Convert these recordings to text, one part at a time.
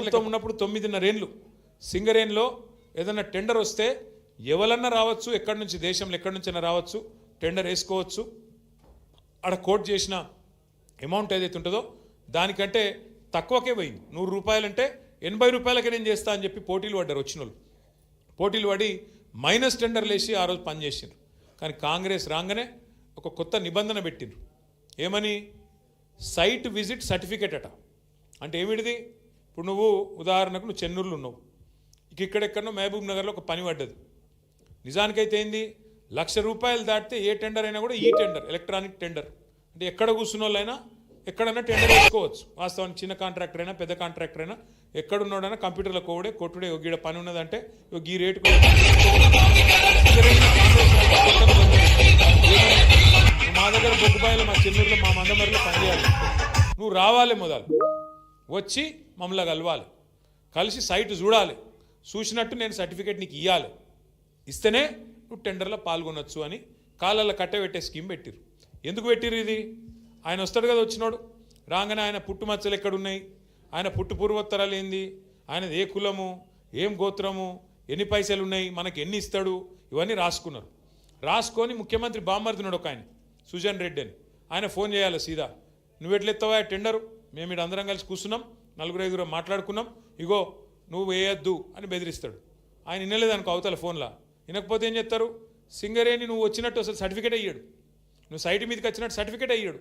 ప్రభుత్వం ఉన్నప్పుడు 9.5 ఏళ్ళు సింగరేణిలో ఏదైనా టెండర్ వస్తే ఎవరన్నా రావచ్చు, ఎక్కడి నుంచి దేశంలో ఎక్కడి నుంచైనా రావచ్చు, టెండర్ వేసుకోవచ్చు. ఆడ కోట్ చేసిన అమౌంట్ ఏదైతే ఉంటుందో దానికంటే తక్కువకే పోయింది. 100 రూపాయలంటే 80 రూపాయలకే నేను చేస్తా అని చెప్పి పోటీలు పడ్డారు. వచ్చిన వాళ్ళు పోటీలు పడి మైనస్ టెండర్లు వేసి ఆ రోజు పనిచేసిండ్రు. కానీ కాంగ్రెస్ రాగానే ఒక కొత్త నిబంధన పెట్టిండ్రు. ఏమని? సైట్ విజిట్ సర్టిఫికేట్ అట. అంటే ఏమిటిది? ఇప్పుడు నువ్వు ఉదాహరణకు నువ్వు చెన్నూరులో ఉన్నావు, ఇక్కడెక్కడో మహబూబ్ నగర్లో ఒక పని పడ్డది. నిజానికైతే ఏంది, 1,00,000 రూపాయలు దాటితే ఏ టెండర్ అయినా కూడా ఈ టెండర్ ఎలక్ట్రానిక్ టెండర్, అంటే ఎక్కడ కూర్చున్న వాళ్ళైనా ఎక్కడైనా టెండర్ వేసుకోవచ్చు. వాస్తవానికి చిన్న కాంట్రాక్టర్ అయినా పెద్ద కాంట్రాక్టర్ అయినా ఎక్కడున్నాడైనా కంప్యూటర్లో కోడే కొట్టుడే గీడ పని ఉన్నదంటే ఈ రేటు మా దగ్గర బొగ్గుబాయిలో మా చెన్నూరులో మా మందమరిలో పనిచేయాలి. నువ్వు రావాలి, మొదలు వచ్చి మమ్మల్ని కలవాలి, కలిసి సైట్ చూడాలి, చూసినట్టు నేను సర్టిఫికేట్ నీకు ఇవ్వాలి, ఇస్తేనే నువ్వు టెండర్లో పాల్గొనొచ్చు అని కాళ్ళల్లో కట్టబెట్టే స్కీమ్ పెట్టిరు. ఎందుకు పెట్టిరు ఇది? ఆయన వస్తాడు కదా, వచ్చినాడు రాగానే ఆయన పుట్టుమచ్చలు ఎక్కడున్నాయి, ఆయన పుట్టు పూర్వోత్తరాలు ఏంది, ఆయనది ఏ కులము, ఏం గోత్రము, ఎన్ని పైసలు ఉన్నాయి, మనకి ఎన్ని ఇస్తాడు, ఇవన్నీ రాసుకున్నారు. రాసుకొని ముఖ్యమంత్రి బామ్మర్దినాడు ఒక ఆయన సుజన్ రెడ్డి అని, ఆయన ఫోన్ చేయాలి సీదా, నువ్వు ఎట్లెత్తావా టెండరు, మేము ఇక్కడ అందరం కలిసి కూర్చున్నాం, 4-5 మాట్లాడుకున్నాం, ఇగో నువ్వు వేయద్దు అని బెదిరిస్తాడు. ఆయన వినలేదనుకో అవతల ఫోన్లో, వినకపోతే ఏం చేస్తారు, సింగరేణి నువ్వు వచ్చినట్టు అసలు సర్టిఫికేట్ అయ్యాడు, నువ్వు సైట్ మీదకి వచ్చినట్టు సర్టిఫికేట్ అయ్యాడు.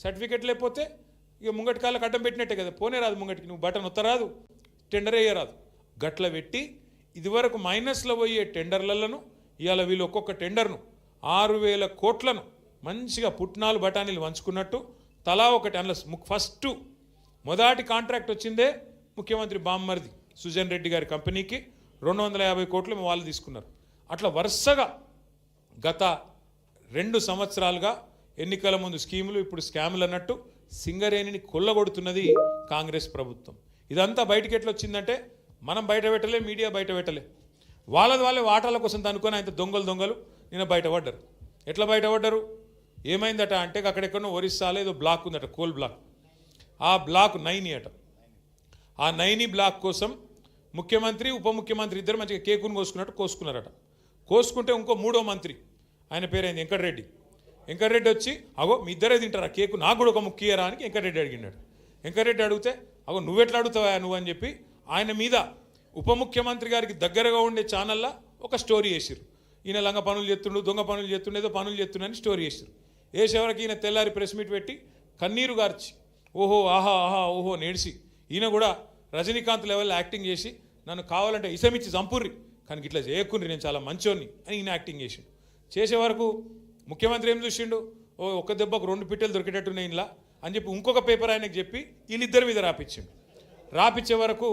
సర్టిఫికేట్ లేకపోతే ఇక ముంగటి కాళ్ళకి అడ్డం పెట్టినట్టే కదా, పోనే రాదు ముంగటికి, నువ్వు బటన్ ఒత్తరాదు, టెండర్ వేయరాదు. గట్ల పెట్టి ఇదివరకు మైనస్లో పోయే టెండర్లను ఇవాళ వీళ్ళు ఒక్కొక్క టెండర్ను 6,000 కోట్లను మంచిగా పుట్నాలు బఠానీలు వంచుకున్నట్టు తలా ఒకటి. అందులో ఫస్ట్ మొదటి కాంట్రాక్ట్ వచ్చిందే ముఖ్యమంత్రి బామ్మర్ది సుజన్ రెడ్డి గారి కంపెనీకి 250 కోట్లు వాళ్ళు తీసుకున్నారు. అట్లా వరుసగా గత 2 సంవత్సరాలుగా ఎన్నికల ముందు స్కీములు, ఇప్పుడు స్కాములు అన్నట్టు సింగరేణిని కొల్లగొడుతున్నది కాంగ్రెస్ ప్రభుత్వం. ఇదంతా బయటకు ఎట్లా వచ్చిందంటే మనం బయట పెట్టలే, మీడియా బయట పెట్టలే, వాళ్ళే వాటాల కోసం అనుకొని ఆయన దొంగలు నిన్న బయటపడ్డారు. ఎట్లా బయటపడ్డారు, ఏమైందట అంటే అక్కడెక్కడో ఒరిస్సాలో ఏదో బ్లాక్ ఉందట, కోల్ బ్లాక్, ఆ బ్లాక్ 9 అట. ఆ 9 బ్లాక్ కోసం ముఖ్యమంత్రి ఉప ముఖ్యమంత్రి ఇద్దరు మంచిగా కేకును కోసుకున్నారట. కోసుకుంటే ఇంకో 3వ మంత్రి, ఆయన పేరైంది వెంకటరెడ్డి వచ్చి, అగో మీ ఇద్దరే తింటారా కేకు, నాకు కూడా ఒక ముఖ్యరా అని వెంకటరెడ్డి అడిగినాడు. వెంకటరెడ్డి అడిగితే, అగో నువ్వెట్లా అడుగుతావా నువ్వు అని చెప్పి ఆయన మీద ఉప ముఖ్యమంత్రి గారికి దగ్గరగా ఉండే ఛానల్లో ఒక స్టోరీ వేసారు. ఈయన లంగ పనులు చేస్తుండు, దొంగ పనులు చేస్తుండే, ఏదో పనులు చేస్తుండని స్టోరీ వేసారు. వేసేవరకు ఈయన తెల్లారి ప్రెస్ మీట్ పెట్టి కన్నీరు గార్చి ఓహో ఆహా ఆహా ఓహో నేడిసి, ఈయన కూడా రజనీకాంత్ లెవెల్లో యాక్టింగ్ చేసి నన్ను కావాలంటే ఇసమిచ్చి చంపుర్రి కానీ ఇట్లా చేయకుండ్రి, నేను చాలా మంచోన్ని అని ఈయన యాక్టింగ్ చేసిండు. చేసే వరకు ముఖ్యమంత్రి ఏం చూసిండు, ఓ ఒక్క దెబ్బకు 2 పిట్టెలు దొరికేటట్టున్నాయి ఇలా అని చెప్పి ఇంకొక పేపర్ ఆయనకు చెప్పి వీళ్ళిద్దరి మీద రాపించిండు. రాపించే వరకు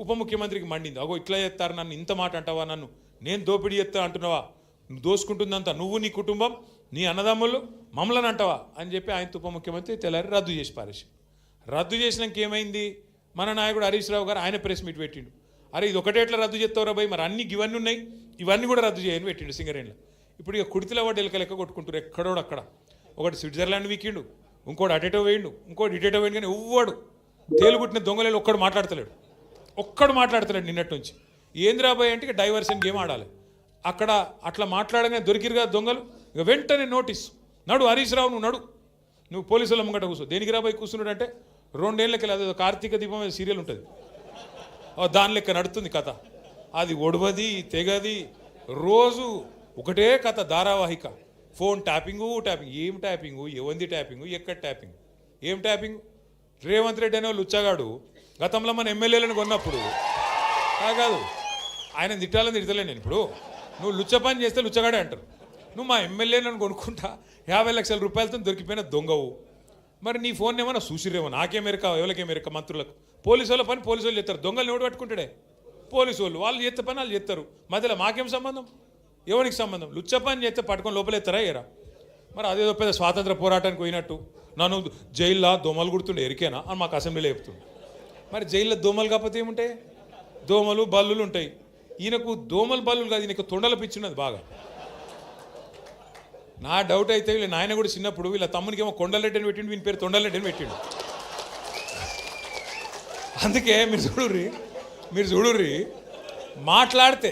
ఉప ముఖ్యమంత్రికి మండింది, అగో ఇట్లా చేస్తారు, నన్ను ఇంత మాట అంటావా, నన్ను నేను దోపిడీ చేస్తా అంటున్నావా, నువ్వు దోసుకుంటుందంతా నువ్వు, నీ కుటుంబం, నీ అన్నదమ్ములు, మమ్మల్ని అంటావా అని చెప్పి ఆయన ఉప ముఖ్యమంత్రి తెల్లారి రద్దు చేసి పారేసి. రద్దు చేసినాక ఏమైంది, మన నాయకుడు హరీష్ రావు గారు ఆయన ప్రెస్ మీట్ పెట్టిండు. అరే ఇది ఒకటే ఎట్లా రద్దు చేస్తావురా భయ్, మరి అన్ని ఇవన్నీ ఉన్నాయి, ఇవన్నీ కూడా రద్దు చేయని పెట్టిండు సింగరేణిలో. ఇప్పుడు ఇక కుడితిలో వాడు లెక్క కొట్టుకుంటారు ఎక్కడోడు అక్కడ. ఒకటి స్విట్జర్లాండ్ వీకిండు, ఇంకోటి అటేటో వేయండు, ఇంకోటి ఇటేటో వేయండు, కానీ ఎవ్వడు తేలుగుట్టిన దొంగలేలు ఒక్కడు మాట్లాడతలేడు నిన్నటి నుంచి. ఏంద్రాబాయ్ అంటే ఇక డైవర్షన్ గేమ్ ఆడాలి. అక్కడ అట్లా మాట్లాడగానే దొరికిరుగా దొంగలు, ఇక వెంటనే నోటీస్, నడు హరీష్ రావు నువ్వు పోలీసుల ముంగట కూర్చో. దేనికి రాబాయి కూర్చున్నాడు అంటే 2 ఏళ్ళకి అదే కార్తీక దీపం సీరియల్ ఉంటుంది, దాని లెక్క నడుతుంది కథ. అది ఒడవది తెగది, రోజు ఒకటే కథ ధారావాహిక. ఫోన్ ట్యాపింగు ఏం ట్యాపింగు, ఎవంది ట్యాపింగు, ఎక్కడ ట్యాపింగ్, ఏం ట్యాపింగ్. రేవంత్ రెడ్డి అనే లుచ్చగాడు గతంలో మన ఎమ్మెల్యేలను కొన్నప్పుడు కాదు, ఆయన తిట్టాలని నేను. ఇప్పుడు నువ్వు లుచ్చ పని చేస్తే లుచ్చగాడే అంటారు. నువ్వు మా ఎమ్మెల్యేలను కొనుక్కుంటా 50 లక్షల రూపాయలతో దొరికిపోయిన దొంగవు. మరి నీ ఫోన్ ఏమన్నా చూసిరేమో, నాకేమెరక ఎవరికేమెరక, మంత్రులకు. పోలీసు వాళ్ళ పని పోలీసు వాళ్ళు చేస్తారు, దొంగలు ఎవడు పట్టుకుంటాడే పోలీసు వాళ్ళు చేస్తే పని వాళ్ళు చేస్తారు. మధ్యలో మాకేం సంబంధం, ఎవరికి సంబంధం. లుచ్చ పని చేస్తే పట్టుకొని లోపలెత్తారా ఏరా. మరి అదేదో పెద్ద స్వాతంత్ర పోరాటానికి పోయినట్టు నన్ను జైల్లో దోమలు కుడుతుండే ఎరికేనా అని మాకు అసెంబ్లీలో చెప్తుండే. మరి జైల్లో దోమలు కాకపోతే ఏముంటాయి, దోమలు బల్లులు ఉంటాయి. ఈయనకు దోమలు బల్లులు కాదు, ఈయనకు తొండల పిచ్చిన్నది బాగా. నా డౌట్ అయితే వీళ్ళ నాయన కూడా చిన్నప్పుడు వీళ్ళ తమ్మునికి ఏమో కొండలరెడ్డి అని పెట్టిండు, వీని పేరు తొండలరెడ్డి అని పెట్టిండు. అందుకే మీరు చూడుర్రి, మీరు చూడుర్రి మాట్లాడితే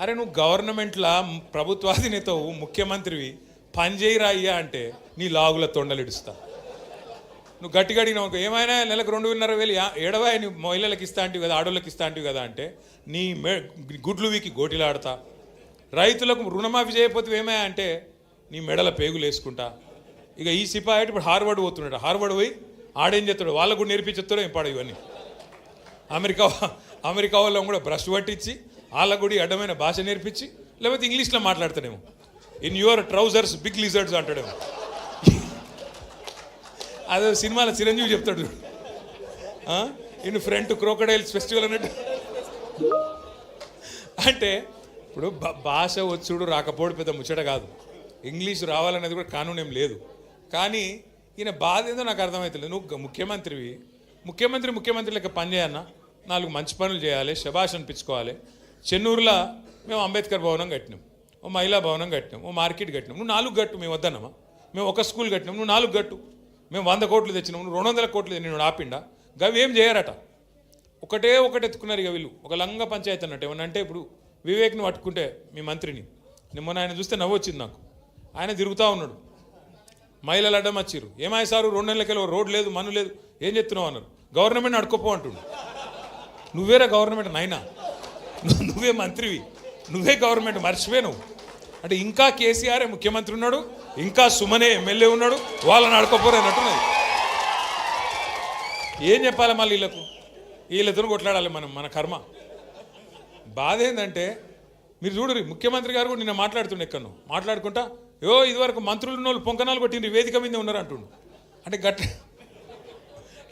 అరే నువ్వు గవర్నమెంట్లా ప్రభుత్వాధినేతవు ముఖ్యమంత్రివి పని చేయరా అయ్యా అంటే నీ లాగుల తొండలిడుస్తా. నువ్వు గట్టిగా అడిగినావు ఏమైనా నెలకు 2,500 ఏడవా నీ మహిళలకు ఇస్తా అంటివి కదా, ఆడోళ్ళకి ఇస్తా అంటివి కదా అంటే నీ గుడ్లు వీకి గోటిలాడతా. రైతులకు రుణమాఫీ చేయకపోతే ఏమయ్యా అంటే నీ మెడల పేగులు వేసుకుంటా. ఇక ఈ సిపాయి ఇప్పుడు హార్వర్డ్ పోతున్నాడు, హార్వర్డ్ పోయి ఆడేం చెప్తాడు, వాళ్ళకు కూడా నేర్పించేస్తాడో ఏం పాడు ఇవన్నీ. అమెరికా వాళ్ళని కూడా బ్రష్ పట్టించి వాళ్ళకు కూడా అడ్డమైన భాష నేర్పించి లేకపోతే ఇంగ్లీష్లో మాట్లాడతాడేమో. In your trousers big lizards అంటాడేమో. అదే సినిమాలో చిరంజీవి చెప్తాడు ఇన్ ఫ్రంట్ క్రోకడైల్స్ ఫెస్టివల్ అన్నట్టు. అంటే ఇప్పుడు భాష వచ్చుడు రాకపోవడం పెద్ద ముచ్చట కాదు, ఇంగ్లీష్ రావాలనేది కూడా కానూన్ ఏం లేదు. కానీ ఈయన బాధ ఏదో నాకు అర్థమవుతుంది. నువ్వు ముఖ్యమంత్రి లెక్క పని చేయన్నా, 4 మంచి పనులు చేయాలి, శభాష్ అనిపించుకోవాలి. చెన్నూరులో మేము అంబేద్కర్ భవనం కట్టినాం, ఓ మహిళా భవనం కట్టినాం, ఓ మార్కెట్ కట్టినాం. నువ్వు 4 గట్టు, మేము వద్దన్నామా? మేము ఒక స్కూల్ కట్టినాం, నువ్వు 4 గట్టు. మేము 100 కోట్లు తెచ్చినాం, నువ్వు 200 కోట్లు నేను ఆపిండా? గవి ఏం చేయరట, ఒకటే ఎత్తుకున్నారు ఇక వీళ్ళు. ఒక లంగ పంచాయతీ అన్నట్టు. ఏమన్నా అంటే ఇప్పుడు వివేక్ని పట్టుకుంటే మీ మంత్రిని, నిన్న ఆయన చూస్తే నవ్వు వచ్చింది నాకు. ఆయన తిరుగుతూ ఉన్నాడు, మహిళలు అడ్డం వచ్చిర్రు. ఏమాయి సారు 2 నెలలకెళ్ళి రోడ్ లేదు, మన్ను లేదు, ఏం చెప్తున్నావు అన్నారు. గవర్నమెంట్ అడుకోపో అంటుండు. నువ్వేరా గవర్నమెంట్ నాయనా, నువ్వే మంత్రివి, నువ్వే గవర్నమెంట్, మర్చిపోయి నువ్వు అంటే. ఇంకా కేసీఆరే ముఖ్యమంత్రి ఉన్నాడు, ఇంకా సుమనే ఎమ్మెల్యే ఉన్నాడు, వాళ్ళని అడుకోపోరు అన్నట్టున్నది. ఏం చెప్పాలి మళ్ళీ వీళ్ళతో కొట్లాడాలి మనం, మన కర్మ. బాధ ఏంటంటే మీరు చూడరు, ముఖ్యమంత్రి గారు కూడా నిన్న మాట్లాడుతుండే ఎక్కడో మాట్లాడుకుంటా, ఇదివరకు మంత్రులు ఉన్న వాళ్ళు పొంకనాలు కొట్టిండ్రు, వేదిక మీద ఉన్నారు అంటుండు. అంటే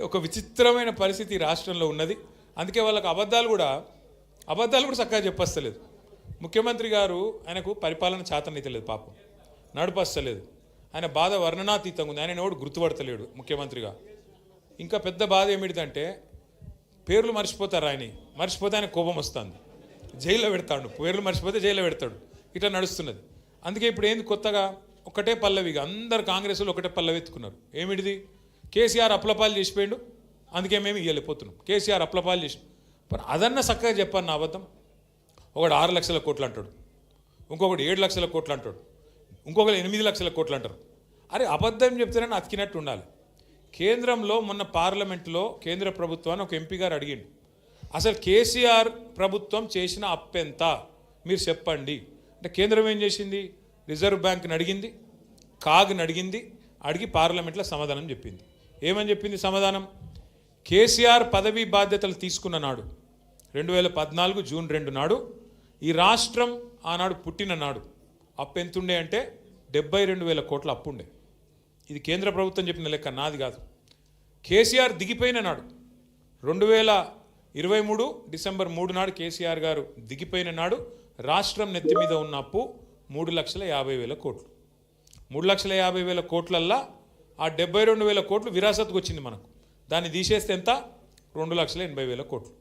ఒక విచిత్రమైన పరిస్థితి రాష్ట్రంలో ఉన్నది. అందుకే వాళ్ళకు అబద్ధాలు కూడా చక్కగా చెప్పస్తలేదు. ముఖ్యమంత్రి గారు ఆయనకు పరిపాలన చేతనైతలేదు, పాపం నడుపస్తలేదు. ఆయన బాధ వర్ణనాతీతంగా ఉంది. ఆయన ఎవడు గుర్తుపడతలేడు ముఖ్యమంత్రిగా. ఇంకా పెద్ద బాధ ఏమిటిదంటే పేర్లు మర్చిపోతారు. మర్చిపోతే ఆయన కోపం వస్తుంది, జైల్లో పెడతాడు. పేర్లు మర్చిపోతే జైల్లో పెడతాడు. ఇట్లా నడుస్తున్నది. అందుకే ఇప్పుడు ఏంది కొత్తగా ఒకటే పల్లవిగా అందరు కాంగ్రెస్లో ఒకటే పల్లవి ఎత్తుకున్నారు. ఏమిటిది? కేసీఆర్ అప్లపాలు చేసిపోయిండు, అందుకే మేము ఇవ్వలేకపోతున్నాం. కేసీఆర్ అప్లపాలు చేసి అదన్నా చక్కగా చెప్పాను నా అబద్ధం. ఒకడు 6 లక్షల కోట్లు అంటాడు, ఇంకొకటి 7 లక్షల కోట్లు అంటాడు, ఇంకొకరు 8 లక్షల కోట్లు అంటారు. అరే అబద్ధం చెప్తేనే అతికినట్టు ఉండాలి. కేంద్రంలో మొన్న పార్లమెంట్లో కేంద్ర ప్రభుత్వాన్ని ఒక ఎంపీ గారు అడిగిండు, అసలు కేసీఆర్ ప్రభుత్వం చేసిన అప్పెంత మీరు చెప్పండి అంటే కేంద్రం ఏం చేసింది? రిజర్వ్ బ్యాంక్ని అడిగింది, కాగ్ని అడిగింది, అడిగి పార్లమెంట్లో సమాధానం చెప్పింది. ఏమని చెప్పింది సమాధానం? కేసీఆర్ పదవీ బాధ్యతలు తీసుకున్న నాడు 2014 జూన్ 2 నాడు ఈ రాష్ట్రం ఆనాడు పుట్టిన నాడు అప్పు ఎంతుండే అంటే 72,000 కోట్ల అప్పు ఉండే. ఇది కేంద్ర ప్రభుత్వం చెప్పిన లెక్క, నాది కాదు. కేసీఆర్ దిగిపోయిన నాడు 2023 డిసెంబర్ 3 నాడు కేసీఆర్ గారు దిగిపోయిన నాడు రాష్ట్రం నెత్తి మీద ఉన్న అప్పు 3,50,000 కోట్లు. 3,50,000 కోట్లల్లా ఆ 72,000 కోట్లు విరాసత్కు వచ్చింది మనకు. దాన్ని తీసేస్తే ఎంత? 2,80,000 కోట్లు.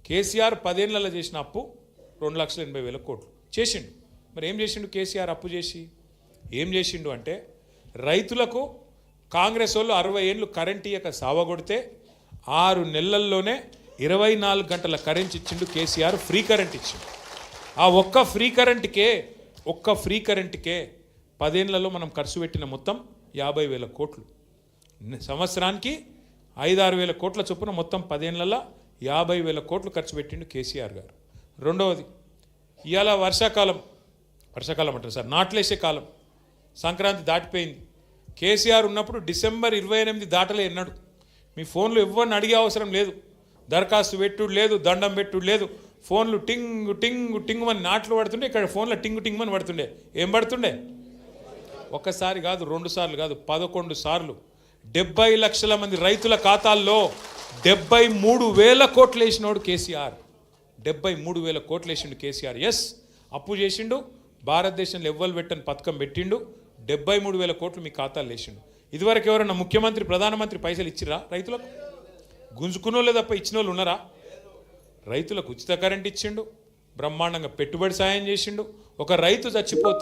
కేసీఆర్ 10 ఏళ్లలో చేసిన అప్పు 2,80,000 కోట్లు చేసిండు. మరి ఏం చేసిండు కేసీఆర్ అప్పు చేసి? ఏం చేసిండు అంటే రైతులకు కాంగ్రెస్ వాళ్ళు 60 ఏళ్ళు కరెంట్ ఇయ్యక సావగొడితే 6 నెలల్లోనే 24 గంటల కరెంట్ ఇచ్చిండు కేసీఆర్. ఫ్రీ కరెంట్ ఇచ్చిండు. ఆ ఒక్క ఫ్రీ కరెంట్కే 10 ఏళ్లలో మనం ఖర్చు పెట్టిన మొత్తం 50,000 కోట్లు. సంవత్సరానికి 5-6 వేల కోట్ల చొప్పున మొత్తం 10 ఏళ్లలో 50,000 కోట్లు ఖర్చు పెట్టిండు కేసీఆర్ గారు. రెండవది, ఇవాళ వర్షాకాలం అంటారు సార్, నాట్లేసే కాలం, సంక్రాంతి దాటిపోయింది. కేసీఆర్ ఉన్నప్పుడు డిసెంబర్ 28 దాటలే ఎన్నాడు. మీ ఫోన్లు ఎవరిని అడిగే అవసరం లేదు, దరఖాస్తు పెట్టుడు లేదు, దండం పెట్టుడు లేదు. ఫోన్లు టింగ్ టింగ్ టింగ్ అని నాట్లు పడుతుండే, ఇక్కడ ఫోన్లో టింగ్ టింగ్ అని పడుతుండే. ఏం పడుతుండే? ఒక్కసారి కాదు, 2 సార్లు కాదు, 11 సార్లు 70 లక్షల మంది రైతుల ఖాతాల్లో 73,000 కోట్లు వేసినోడు కేసీఆర్. 73,000 కోట్లు వేసిండు కేసీఆర్. ఎస్, అప్పు చేసిండు, భారతదేశంలో ఎవ్వరు పెట్టని పథకం పెట్టిండు, 73,000 కోట్లు మీ ఖాతాలు వేసిండు. ఇదివరకు ఎవరన్నా ముఖ్యమంత్రి ప్రధానమంత్రి పైసలు ఇచ్చిరా రైతులకు? గుంజుకున్నోళ్ళే తప్ప ఇచ్చిన వాళ్ళు ఉన్నారా? రైతులకు ఉచిత కరెంట్ ఇచ్చిండు, బ్రహ్మాండంగా పెట్టుబడి సాయం చేసిండు. ఒక రైతు చచ్చిపోతే